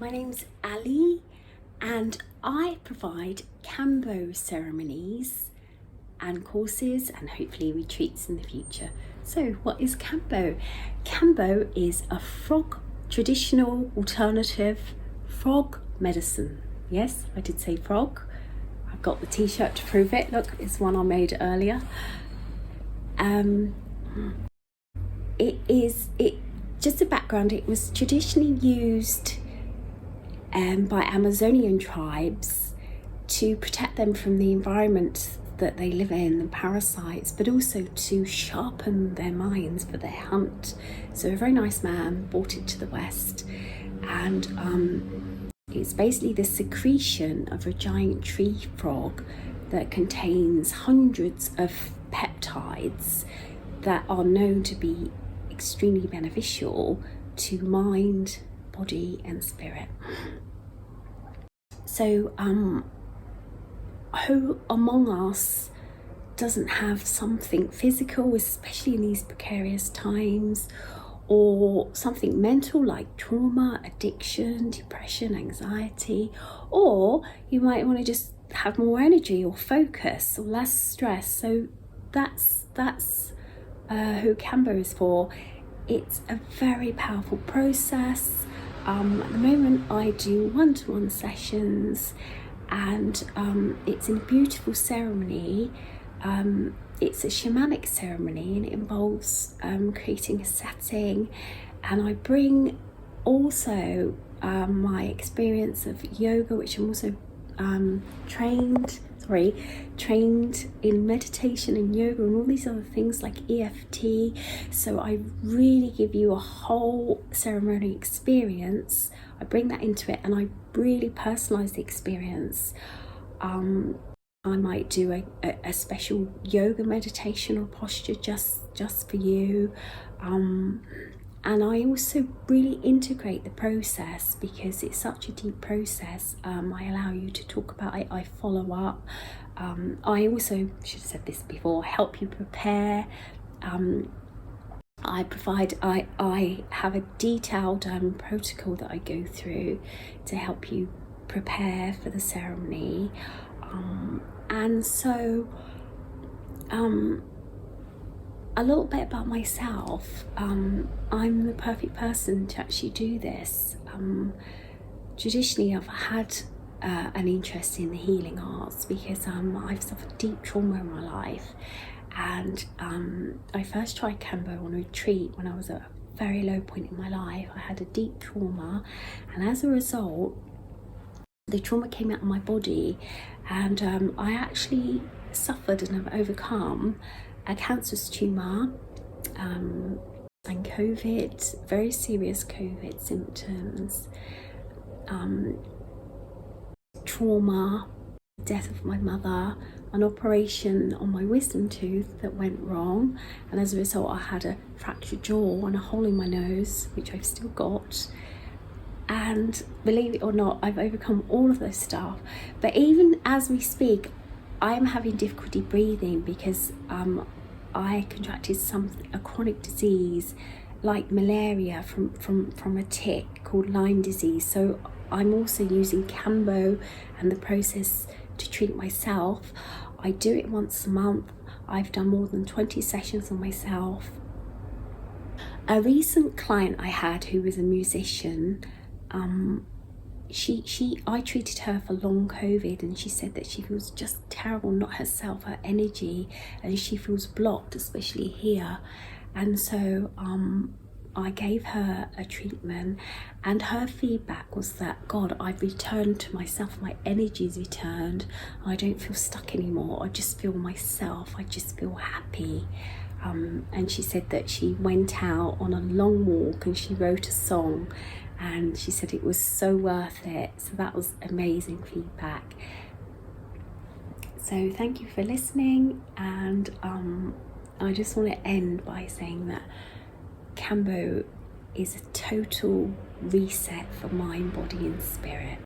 My name's Ali and I provide Kambo ceremonies and courses and hopefully retreats in the future. So what is Kambo? Kambo is a traditional alternative frog medicine. Yes, I did say frog. I've got the t-shirt to prove it. Look, it's one I made earlier. Just a background, it was traditionally used by Amazonian tribes to protect them from the environment that they live in, the parasites, but also to sharpen their minds for their hunt. So a very nice man brought it to the West, and it's basically the secretion of a giant tree frog that contains hundreds of peptides that are known to be extremely beneficial to mind, body and spirit. So who among us doesn't have something physical, especially in these precarious times, or something mental like trauma, addiction, depression, anxiety, or you might want to just have more energy or focus or less stress. So that's who Kambo is for. It's a very powerful process. At the moment I do one-to-one sessions, and it's in a beautiful ceremony. It's a shamanic ceremony, and it involves creating a setting, and I bring also my experience of yoga, which I'm also trained in meditation and yoga and all these other things like EFT. So I really give you a whole ceremony experience. I bring that into it and I really personalize the experience. I might do a special yoga meditation or posture just for you. And I also really integrate the process because it's such a deep process. I allow you to talk about it, I follow up. I also, should have said this before, help you prepare. I have a detailed protocol that I go through to help you prepare for the ceremony. And so, a little bit about myself. I'm the perfect person to actually do this. Traditionally, I've had an interest in the healing arts because I've suffered deep trauma in my life, and I first tried Kambo on a retreat when I was at a very low point in my life. I had a deep trauma, and as a result, the trauma came out of my body, and I actually suffered and have overcome a cancerous tumour and COVID, very serious COVID symptoms, trauma, death of my mother, an operation on my wisdom tooth that went wrong, and as a result I had a fractured jaw and a hole in my nose, which I've still got. And believe it or not, I've overcome all of those stuff. But even as we speak, I am having difficulty breathing because I contracted a chronic disease like malaria from a tick called Lyme disease. So I'm also using Kambo and the process to treat myself. I do it once a month. I've done more than 20 sessions on myself. A recent client I had who was a musician, I treated her for long COVID, and she said that she feels just terrible, not herself, her energy, and she feels blocked, especially here. And so I gave her a treatment, and her feedback was that, God, I've returned to myself, my energy's returned, I don't feel stuck anymore, I just feel myself, I just feel happy. And she said that she went out on a long walk and she wrote a song, and she said it was so worth it. So that was amazing feedback. So thank you for listening, and I just want to end by saying that Kambo is a total reset for mind, body and spirit.